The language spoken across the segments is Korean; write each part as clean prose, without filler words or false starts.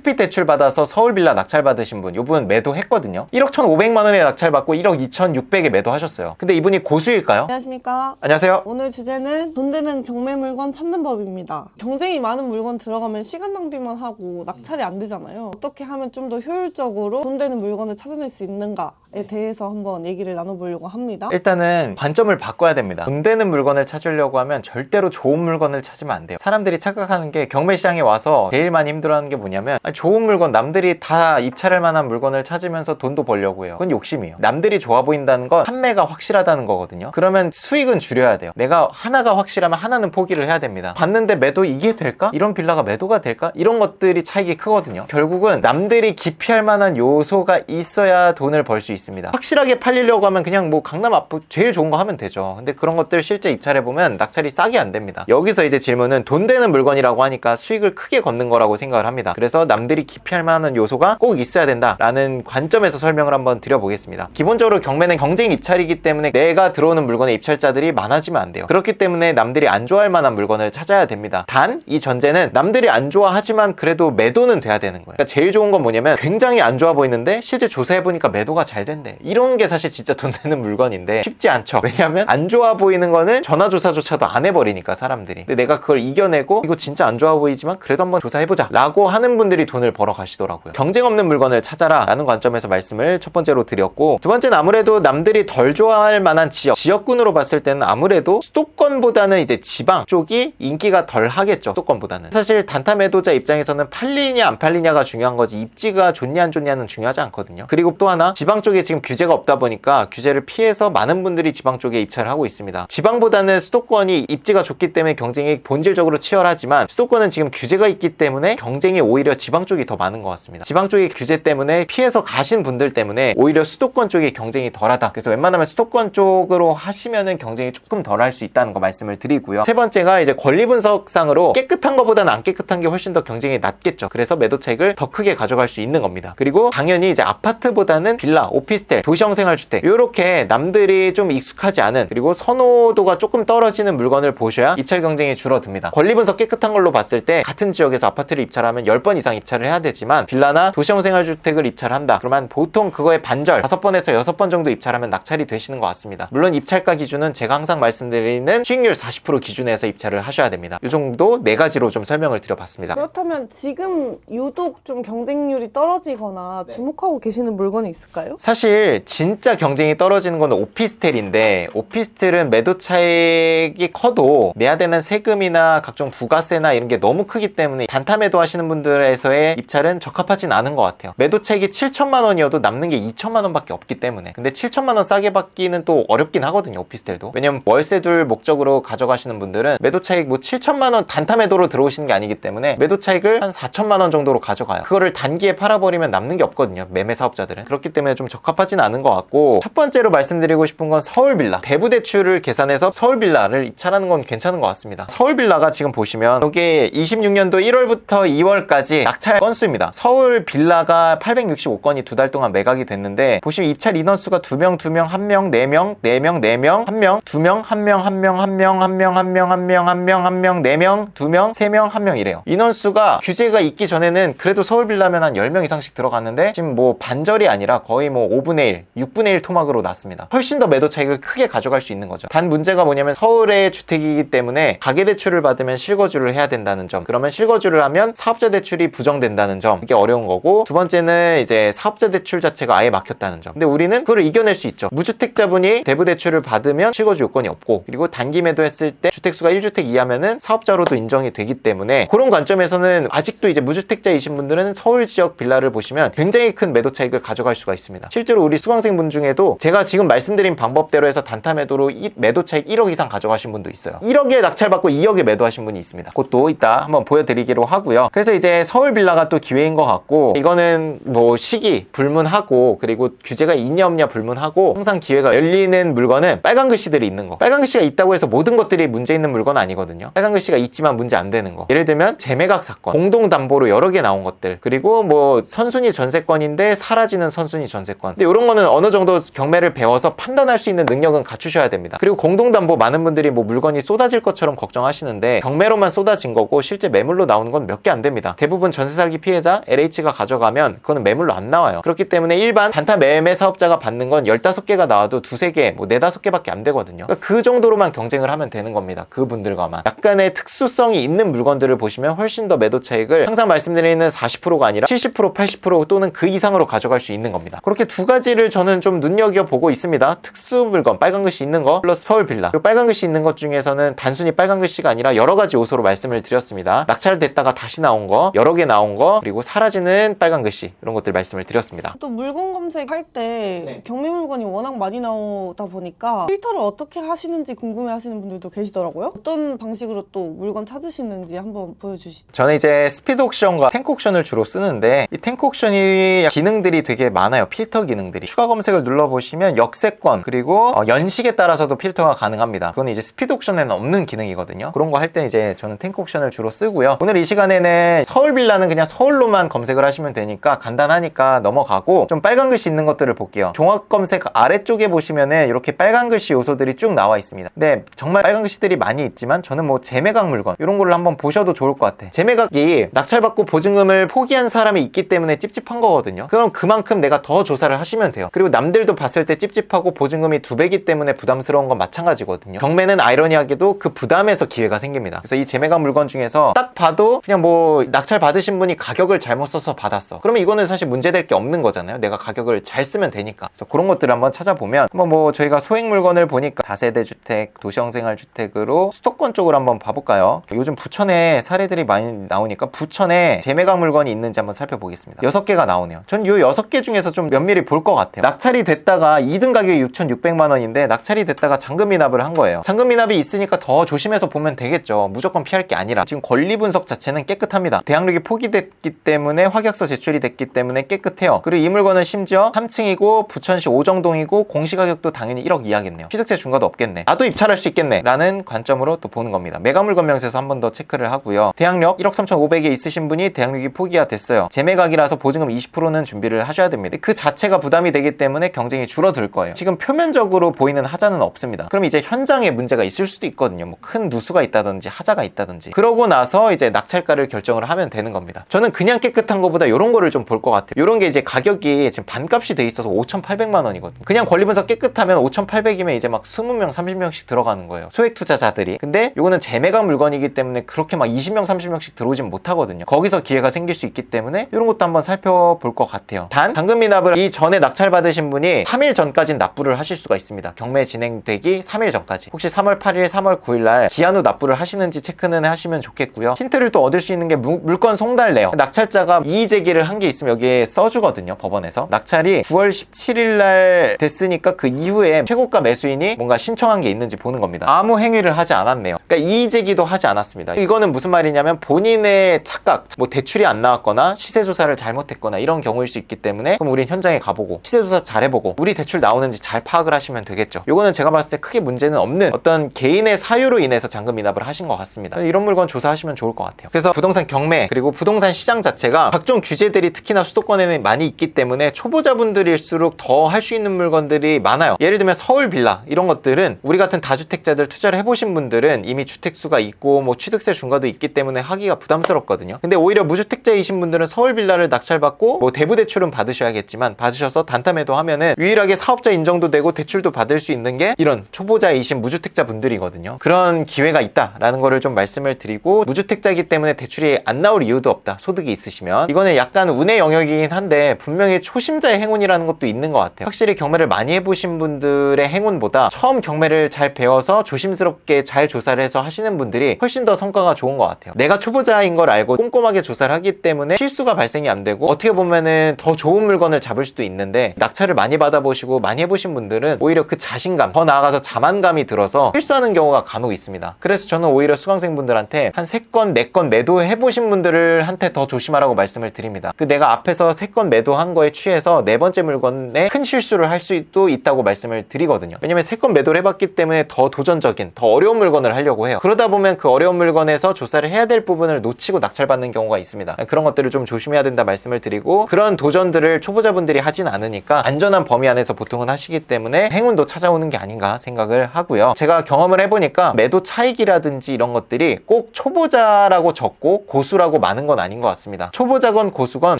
HP 대출 받아서 서울 빌라 낙찰 받으신 분, 이분 매도했거든요. 1억 1,500만 원에 낙찰 받고 1억 2,600에 매도하셨어요. 근데 이분이 고수일까요? 안녕하십니까. 안녕하세요. 오늘 주제는 돈 되는 경매 물건 찾는 법입니다. 경쟁이 많은 물건 들어가면 시간 낭비만 하고 낙찰이 안 되잖아요. 어떻게 하면 좀 더 효율적으로 돈 되는 물건을 찾아낼 수 있는가에 대해서 한번 얘기를 나눠보려고 합니다. 일단은 관점을 바꿔야 됩니다. 돈 되는 물건을 찾으려고 하면 절대로 좋은 물건을 찾으면 안 돼요. 사람들이 착각하는 게 경매 시장에 와서 제일 많이 힘들어하는 게 뭐냐면 좋은 물건, 남들이 다 입찰할 만한 물건을 찾으면서 돈도 벌려고 해요. 그건 욕심이에요. 남들이 좋아 보인다는 건 판매가 확실하다는 거거든요. 그러면 수익은 줄여야 돼요. 내가 하나가 확실하면 하나는 포기를 해야 됩니다. 봤는데 매도 이게 될까? 이런 빌라가 매도가 될까? 이런 것들이 차익이 크거든요. 결국은 남들이 기피할 만한 요소가 있어야 돈을 벌 수 있습니다. 확실하게 팔리려고 하면 그냥 뭐 강남 앞 제일 좋은 거 하면 되죠. 근데 그런 것들 실제 입찰해보면 낙찰이 싸게 안 됩니다. 여기서 이제 질문은 돈 되는 물건이라고 하니까 수익을 크게 걷는 거라고 생각을 합니다. 그래서 남들이 기피할 만한 요소가 꼭 있어야 된다라는 관점에서 설명을 한번 드려보겠습니다. 기본적으로 경매는 경쟁 입찰이기 때문에 내가 들어오는 물건의 입찰자들이 많아지면 안 돼요. 그렇기 때문에 남들이 안 좋아할 만한 물건을 찾아야 됩니다. 단 이 전제는 남들이 안 좋아하지만 그래도 매도는 돼야 되는 거예요. 그러니까 제일 좋은 건 뭐냐면 굉장히 안 좋아 보이는데 실제 조사해보니까 매도가 잘 된대. 이런 게 사실 진짜 돈 되는 물건인데 쉽지 않죠. 왜냐하면 안 좋아 보이는 거는 전화조사조차도 안 해버리니까 사람들이. 근데 내가 그걸 이겨내고 이거 진짜 안 좋아 보이지만 그래도 한번 조사해보자 라고 하는 분들이 돈을 벌어 가시더라고요. 경쟁 없는 물건을 찾아라 라는 관점에서 말씀을 첫 번째로 드렸고, 두 번째는 아무래도 남들이 덜 좋아할 만한 지역군으로 봤을 때는 아무래도 수도권보다는 이제 지방 쪽이 인기가 덜 하겠죠. 수도권보다는. 사실 단타 매도자 입장에서는 팔리냐 안 팔리냐가 중요한 거지 입지가 좋냐 안 좋냐는 중요하지 않거든요. 그리고 또 하나, 지방 쪽에 지금 규제가 없다 보니까 규제를 피해서 많은 분들이 지방 쪽에 입찰을 하고 있습니다. 지방보다는 수도권이 입지가 좋기 때문에 경쟁이 본질적으로 치열하지만 수도권은 지금 규제가 있기 때문에 경쟁이 오히려 지방 쪽이 더 많은 것 같습니다. 지방 쪽의 규제 때문에 피해서 가신 분들 때문에 오히려 수도권 쪽이 경쟁이 덜하다. 그래서 웬만하면 수도권 쪽으로 하시면은 경쟁이 조금 덜 할 수 있다는 거 말씀을 드리고요. 세 번째가 이제 권리 분석상으로 깨끗한 것보다는 안 깨끗한 게 훨씬 더 경쟁이 낮겠죠. 그래서 매도 차익을 더 크게 가져갈 수 있는 겁니다. 그리고 당연히 이제 아파트보다는 빌라, 오피스텔, 도시형 생활주택 이렇게 남들이 좀 익숙하지 않은 그리고 선호도가 조금 떨어지는 물건을 보셔야 입찰 경쟁이 줄어듭니다. 권리 분석 깨끗한 걸로 봤을 때 같은 지역에서 아파트를 입찰하면 10번 이상 입찰을 해야 되지만 빌라나 도시형 생활주택을 입찰한다. 그러면 보통 그거의 반절 5번에서 6번 정도 입찰하면 낙찰이 되시는 것 같습니다. 물론 입찰가 기준은 제가 항상 말씀드리는 수익률 40% 기준에서 입찰을 하셔야 됩니다. 이 정도 4가지로 좀 설명을 드려봤습니다. 그렇다면 지금 유독 좀 경쟁률이 떨어지거나 주목하고 계시는 물건이 있을까요? 사실 진짜 경쟁이 떨어지는 건 오피스텔인데, 오피스텔은 매도 차익이 커도 내야 되는 세금이나 각종 부가세나 이런 게 너무 크기 때문에 단타 매도 하시는 분들에서의 입찰은 적합하진 않은 것 같아요. 매도 차익이 7천만 원이어도 남는 게 2천만 원밖에 없기 때문에. 근데 7천만 원 싸게 받기는 또 어렵긴 하거든요, 오피스텔도. 왜냐면 월세 둘 목적으로 가져가시는 분들은 매도 차익 뭐 7천만 원 단타 매도로 들어오시는 게 아니기 때문에 매도 차익을 한 4천만 원 정도로 가져가요. 그거를 단기에 팔아버리면 남는 게 없거든요, 매매 사업자들은. 그렇기 때문에 좀 적합하진 않은 것 같고, 첫 번째로 말씀드리고 싶은 건 서울 빌라. 대부 대출을 계산해서 서울 빌라를 입찰하는 건 괜찮은 것 같습니다. 서울 빌라가 지금 보시면 이게 26년도 1월부터 2월까지 낙찰 건수입니다. 서울 빌라가 865건이 2달 동안 매각이 됐는데, 보시면 입찰 인원수가 2명, 2명, 1명, 4명, 4명, 4명, 1명, 2명, 1명, 1명, 1명, 1명, 1명, 1명, 1명, 1명, 4명, 2명, 3명, 1명 이래요. 인원수가 규제가 있기 전에는 그래도 서울 빌라면 한 10명 이상씩 들어갔는데 지금 뭐 반절이 아니라 거의 뭐 5분의 1, 6분의 1 토막으로 났습니다. 훨씬 더 매도 차익을 크게 가져갈 수 있는 거죠. 단 문제가 뭐냐면 서울의 주택이기 때문에 가계대출을 받으면 실거주를 해야 된다는 점, 그러면 실거주를 하면 사업자 대출이 부정된다는 점, 이게 어려운 거고, 두 번째는 이제 사업자 대출 자체가 아예 막혔다는 점. 근데 우리는 그걸 이겨낼 수 있죠. 무주택자분이 대부 대출을 받으면 실거주 요건이 없고, 그리고 단기 매도했을 때 주택수가 1주택 이하면은 사업자로도 인정이 되기 때문에 그런 관점에서는 아직도 이제 무주택자이신 분들은 서울 지역 빌라를 보시면 굉장히 큰 매도 차익을 가져갈 수가 있습니다. 실제로 우리 수강생분 중에도 제가 지금 말씀드린 방법대로 해서 단타 매도로 매도 차익 1억 이상 가져가신 분도 있어요. 1억에 낙찰받고 2억에 매도하신 분이 있습니다. 그것도 이따 한번 보여드리기로 하고요. 그래서 이제 서울 빌라가 또 기회인 것 같고, 이거는 뭐 시기 불문하고 그리고 규제가 있냐 없냐 불문하고, 항상 기회가 열리는 물건은 빨간 글씨들이 있는 거. 빨간 글씨가 있다고 해서 모든 것들이 문제 있는 물건 아니거든요. 빨간 글씨가 있지만 문제 안 되는 거. 예를 들면 재매각 사건, 공동담보로 여러 개 나온 것들, 그리고 뭐 선순위 전세권인데 사라지는 선순위 전세권, 근데 이런 거는 어느 정도 경매를 배워서 판단할 수 있는 능력은 갖추셔야 됩니다. 그리고 공동담보 많은 분들이 뭐 물건이 쏟아질 것처럼 걱정하시는데 경매로만 쏟아진 거고 실제 매물로 나오는 건 몇 개 안 됩니다. 대부분 전세 사기 피해자 LH가 가져가면 그거는 매물로 안 나와요. 그렇기 때문에 일반 단타 매매 사업자가 받는 건 15개가 나와도 2-3개, 뭐 4-5개밖에 안 되거든요. 그러니까 그 정도로만 경쟁을 하면 되는 겁니다. 그분들과만. 약간의 특수성이 있는 물건들을 보시면 훨씬 더 매도 차익을 항상 말씀드리는 40%가 아니라 70%, 80% 또는 그 이상으로 가져갈 수 있는 겁니다. 그렇게 두 가지를 저는 좀 눈여겨보고 있습니다. 특수 물건, 빨간 글씨 있는 거 플러스 서울 빌라. 그리고 빨간 글씨 있는 것 중에서는 단순히 빨간 글씨가 아니라 여러 가지 요소로 말씀을 드렸습니다. 낙찰됐다가 다시 나온 거, 여러 개 나온 거, 그리고 사라지는 빨간 글씨, 이런 것들 말씀을 드렸습니다. 또 물건 검색할 때 경매 물건이 워낙 많이 나오다 보니까 필터를 어떻게 하시는지 궁금해 하시는 분들도 계시더라고요. 어떤 방식으로 또 물건 찾으시는지 한번 보여주시죠. 저는 이제 스피드 옥션과 탱크 옥션을 주로 쓰는데 이 탱크 옥션이 기능들이 되게 많아요. 필터 기능들이. 추가 검색을 눌러보시면 역세권 그리고 연식에 따라서도 필터가 가능합니다. 그건 이제 스피드 옥션에는 없는 기능이거든요. 그런 거 할 때 이제 저는 탱크 옥션을 주로 쓰고요. 오늘 이 시간에는 서울 빌라는 그냥 서울로만 검색을 하시면 되니까 간단하니까 넘어가고 좀 빨간 글씨 있는 것들을 볼게요. 종합 검색 아래쪽에 보시면은 이렇게 빨간 글씨 요소들이 쭉 나와 있습니다. 근데 정말 빨간 글씨들이 많이 있지만 저는 뭐 재매각 물건 이런 걸로 한번 보셔도 좋을 것 같아. 재매각이 낙찰받고 보증금을 포기한 사람이 있기 때문에 찝찝한 거거든요. 그럼 그만큼 내가 더 조사를 하시면 돼요. 그리고 남들도 봤을 때 찝찝하고 보증금이 2배이기 때문에 부담스러운 건 마찬가지거든요. 경매는 아이러니하게도 그 부담에서 기회가 생깁니다. 그래서 이 재매각 물건 중에서 딱 봐도 그냥 뭐 낙찰 받으신 분이 가격을 잘못 써서 받았어. 그러면 이거는 사실 문제될 게 없는 거잖아요. 내가 가격을 잘 쓰면 되니까. 그래서 그런 것들을 한번 찾아보면 한번 뭐 저희가 소액 물건을 보니까 다세대 주택, 도시형 생활주택으로 수도권 쪽으로 한번 봐볼까요? 요즘 부천에 사례들이 많이 나오니까 부천에 재매각 물건이 있는지 한번 살펴보겠습니다. 6개가 나오네요. 전 이 6개 중에서 좀 면밀히 볼 것 같아요. 낙찰이 됐다가 2등 가격이 6,600만 원인데 낙찰이 됐다가 잔금 미납을 한 거예요. 잔금 미납이 있으니까 더 조심해서 보면 되겠죠. 무조건 피할 게 아니라 지금 권리 분석 자체는 깨끗합니다. 대항력이 포기됐기 때문에 확약서 제출이 됐기 때문에 깨끗해요. 그리고 이 물건은 심지어 3층이고 부천시 오정동이고 공시가격도 당연히 1억 이하겠네요. 취득세 중과도 없겠네. 나도 입찰할 수 있겠네 라는 관점으로 또 보는 겁니다. 매각 물건 명세서 한 번 더 체크를 하고요. 대항력 1억 3,500에 있으신 분이 대항력이 포기가 됐어요. 재매각이라서 보증금 20%는 준비를 하셔야 됩니다. 그 자체가 부담이 되기 때문에 경쟁이 줄어들 거예요. 지금 표면적으로 보이는 하자는 없습니다. 그럼 이제 현장에 문제가 있을 수도 있거든요. 뭐 큰 누수가 있다든지 하자가 있다든지. 그러고 나서 이제 낙찰가를 결정을 하면 되는 겁니다. 저는 그냥 깨끗한 것보다 이런 거를 좀 볼 것 같아요. 이런 게 이제 가격이 지금 반값이 돼 있어서 5,800만 원이거든요. 그냥 권리 분석 깨끗하면 5,800이면 이제 막 20명, 30명씩 들어가는 거예요. 소액 투자자들이. 근데 이거는 재매각 물건이기 때문에 그렇게 막 20명, 30명씩 들어오진 못하거든요. 거기서 기회가 생길 수 있기 때문에 이런 것도 한번 살펴볼 것 같아요. 단 잔금 미납을 이 전에 낙찰 받으신 분이 3일 전까지는 납부를 하실 수가 있습니다. 경매 진행되기 3일 전까지. 혹시 3월 8일, 3월 9일 날 기한 후 납부를 하시는지 체크는 하시면 좋겠고요. 힌트를 또 얻을 수 있는 게 물건 송달래요. 낙찰자가 이의 제기를 한 게 있으면 여기에 써주거든요. 법원에서. 낙찰이 9월 17일 날 됐으니까 그 이후에 최고가 매수인이 뭔가 신청한 게 있는지 보는 겁니다. 아무 행위를 하지 않았네요. 그러니까 이의 제기도 하지 않았습니다. 이거는 무슨 말이냐면 본인의 착각, 뭐 대출이 안 나왔거나 시세 조사를 잘못했거나 이런 경우일 수 있기 때문에 그럼 우린 현장에 가보고 시세 조사 잘 해보고 우리 대출 나오는지 잘 파악을 하시면 되겠죠. 이거는 제가 봤을 때 크게 문제는 없는 어떤 개인의 사유로 인해서 잔금 미납을 하신 것 같습니다. 이런 물건 조사하시면 좋을 것 같아요. 그래서 부동산 경매 그리고 부동산 시장 자체가 각종 규제들이 특히나 수도권에는 많이 있기 때문에 초보자분들일수록 더 할 수 있는 물건들이 많아요. 예를 들면 서울 빌라 이런 것들은 우리 같은 다주택자들 투자를 해보신 분들은 이미 주택수가 있고 뭐 취득세 중과도 있기 때문에 하기가 부담스럽거든요. 근데 오히려 무주택자이신 분들은 서울 빌라를 낙찰받고 뭐 대부대출은 받으셔야겠지만 받으셔서 단타 매도하면은 유일하게 사업자 인정도 되고 대출도 받을 수 있는 게 이런 초보자이신 무주택자 분들이거든요. 그런 기회가 있다라는 거를 좀 말씀을 드리고 무주택자이기 때문에 대출이 안 나올 이유도 없다. 소득이 있으시면. 이거는 약간 운의 영역이긴 한데 분명히 초심자의 행운이라는 것도 있는 것 같아요. 확실히 경매를 많이 해보신 분들의 행운보다 처음 경매를 잘 배워서 조심스럽게 잘 조사를 해서 하시는 분들이 훨씬 더 성과가 좋은 것 같아요. 내가 초보자인 걸 알고 꼼꼼하게 조사를 하기 때문에 실수가 발생이 안 되고 어떻게 보면은 더 좋은 물건을 잡을 수도 있는데 낙찰을 많이 받아보시고 많이 해보신 분들은 오히려 그 자신감, 더 나아가서 자만감이 들어서 실수하는 경우가 간혹 있습니다. 그래서 저는 오히려 수강생분들한테 한 3건, 4건 매도해보신 분들한테 더 조심하라고 말씀을 드립니다. 그 내가 앞에서 3건 매도한 거에 취해서 4번째 물건에 큰 실수를 할 수도 있다고 말씀을 드리거든요. 왜냐면 3건 매도를 해봤기 때문에 더 도전적인, 더 어려운 물건을 하려고 해요. 그러다 보면 그 어려운 물건에서 조사를 해야 될 부분을 놓치고 낙찰받는 경우가 있습니다. 그런 것들을 좀 조심해야 된다 말씀을 드리고 그런 도전들을 초보자분들이 하지 하진 않으니까 안전한 범위 안에서 보통은 하시기 때문에 행운도 찾아오는 게 아닌가 생각을 하고요. 제가 경험을 해보니까 매도 차익이라든지 이런 것들이 꼭 초보자라고 적고 고수라고 많은 건 아닌 것 같습니다. 초보자건 고수건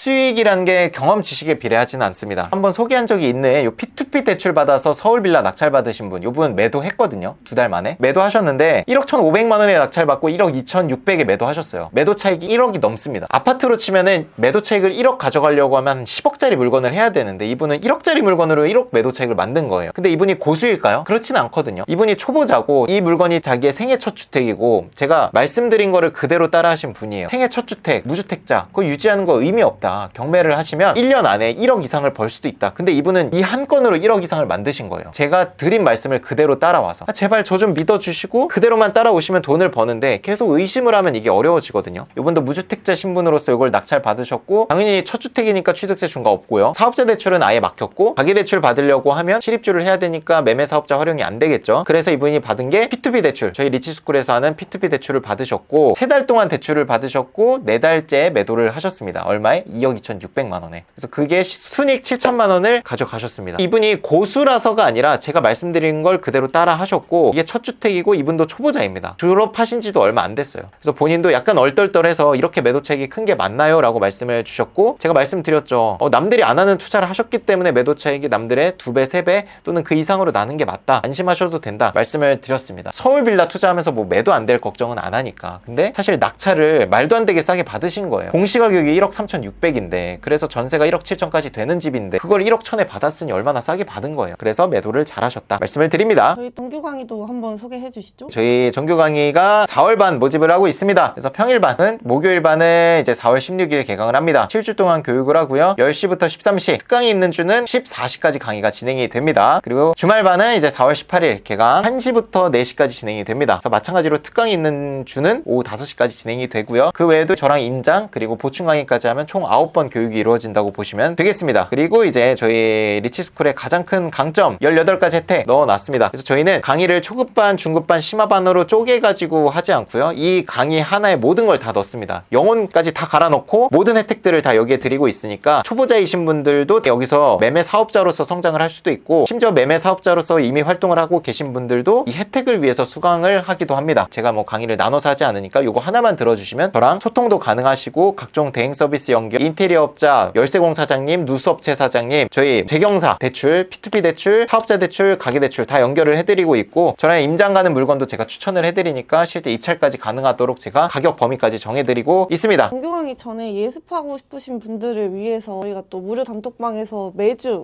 수익이라는 게 경험 지식에 비례하지는 않습니다. 한번 소개한 적이 있는 요 P2P 대출 받아서 서울 빌라 낙찰 받으신 분, 요분 매도했거든요. 2달 만에 매도하셨는데 1억 1,500만 원에 낙찰 받고 1억 2,600에 매도하셨어요. 매도 차익이 1억이 넘습니다. 아파트로 치면은 매도 차익을 1억 가져가려고 하면 10억짜리 물건을 해야 되는데 이분은 1억짜리 물건으로 1억 매도 차익을 만든 거예요. 근데 이분이 고수일까요? 그렇진 않거든요. 이분이 초보자고 이 물건이 자기의 생애 첫 주택이고 제가 말씀드린 거를 그대로 따라 하신 분이에요. 생애 첫 주택, 무주택자 그거 유지하는 거 의미 없다. 경매를 하시면 1년 안에 1억 이상을 벌 수도 있다. 근데 이분은 이 한 건으로 1억 이상을 만드신 거예요. 제가 드린 말씀을 그대로 따라와서 제발 저 좀 믿어주시고 그대로만 따라오시면 돈을 버는데 계속 의심을 하면 이게 어려워지거든요. 이분도 무주택자 신분으로서 이걸 낙찰 받으셨고 당연히 첫 주택이니까 취득세 준 거 없고요. 사업자 대출은 아예 막혔고 가계대출 받으려고 하면 실입주를 해야 되니까 매매사업자 활용이 안 되겠죠. 그래서 이분이 받은 게 P2P 대출, 저희 리치스쿨에서 하는 P2P 대출을 받으셨고 3달 동안 대출을 받으셨고 4달째 매도를 하셨습니다. 얼마에? 2억 2,600만 원에. 그래서 그게 순익 7천만 원을 가져가셨습니다. 이분이 고수라서가 아니라 제가 말씀드린 걸 그대로 따라 하셨고 이게 첫 주택이고 이분도 초보자입니다. 졸업하신 지도 얼마 안 됐어요. 그래서 본인도 약간 얼떨떨해서 이렇게 매도 차익이 큰 게 맞나요? 라고 말씀을 주셨고 제가 말씀드렸죠. 남들이 안 하는 투자를 하셨기 때문에 매도 차익이 남들의 2배, 3배 또는 그 이상으로 나는 게 맞다. 안심하셔도 된다. 말씀을 드렸습니다. 서울 빌라 투자하면서 뭐 매도 안 될 걱정은 안 하니까. 근데 사실 낙찰을 말도 안 되게 싸게 받으신 거예요. 공시가격이 1억 3,600인데 그래서 전세가 1억 7천까지 되는 집인데 그걸 1억 1,000에 받았으니 얼마나 싸게 받은 거예요. 그래서 매도를 잘하셨다. 말씀을 드립니다. 저희 정규 강의도 한번 소개해 주시죠. 저희 정규 강의가 4월 반 모집을 하고 있습니다. 그래서 평일 반은 목요일 반은 이제 4월 16일 개강을 합니다. 7주 동안 교육을 하고요. 10시부터 13시, 특강이 있는 주는 14시까지 강의가 진행이 됩니다. 그리고 주말 반은 이제 4월 18일 개강 1시부터 4시까지 진행이 됩니다. 그래서 마찬가지로 특강이 있는 주는 오후 5시까지 진행이 되고요. 그 외에도 저랑 임장 그리고 보충 강의까지 하면 총 9번 교육이 이루어진다고 보시면 되겠습니다. 그리고 이제 저희 리치스쿨의 가장 큰 강점 18가지 혜택 넣어놨습니다. 그래서 저희는 강의를 초급반, 중급반, 심화반으로 쪼개가지고 하지 않고요. 이 강의 하나에 모든 걸 다 넣습니다. 영혼까지 다 갈아넣고 모든 혜택들을 다 여기에 드리고 있으니까 초보자이신 분들도 여기서 매매 사업자로서 성장을 할 수도 있고 심지어 매매 사업자로서 이미 활동을 하고 계신 분들도 이 혜택을 위해서 수강을 하기도 합니다. 제가 뭐 강의를 나눠서 하지 않으니까 이거 하나만 들어주시면 저랑 소통도 가능하시고 각종 대행 서비스 연결, 인테리어 업자, 열쇠공 사장님, 누수업체 사장님, 저희 재경사 대출, P2P 대출, 사업자 대출, 가계대출 다 연결을 해드리고 있고 저랑 임장 가는 물건도 제가 추천을 해드리니까 실제 입찰까지 가능하도록 제가 가격 범위까지 정해드리고 있습니다. 정규 강의 전에 예습하고 싶으신 분들을 위해서 저희가 또 무료 단톡방에서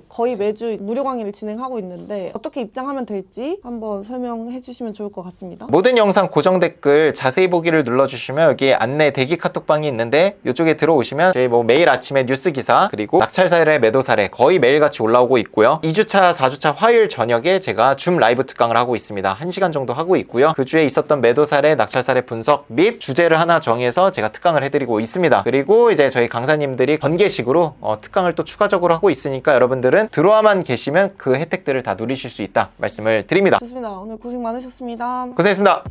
거의 매주 무료 강의를 진행하고 있는데 어떻게 입장하면 될지 한번 설명해 주시면 좋을 것 같습니다. 모든 영상 고정 댓글 자세히 보기를 눌러주시면 여기 안내 대기 카톡방이 있는데 이쪽에 들어오시면 저희 뭐 매일 아침에 뉴스 기사 그리고 낙찰 사례, 매도 사례 거의 매일같이 올라오고 있고요. 2주차, 4주차 화요일 저녁에 제가 줌 라이브 특강을 하고 있습니다. 1시간 정도 하고 있고요. 그 주에 있었던 매도 사례, 낙찰 사례 분석 및 주제를 하나 정해서 제가 특강을 해드리고 있습니다. 그리고 이제 저희 강사님들이 번개식으로 특강을 또 추가적으로 하고 있으니까 여러분들은 들어와만 계시면 그 혜택들을 다 누리실 수 있다 말씀을 드립니다. 좋습니다. 오늘 고생 많으셨습니다. 고생했습니다.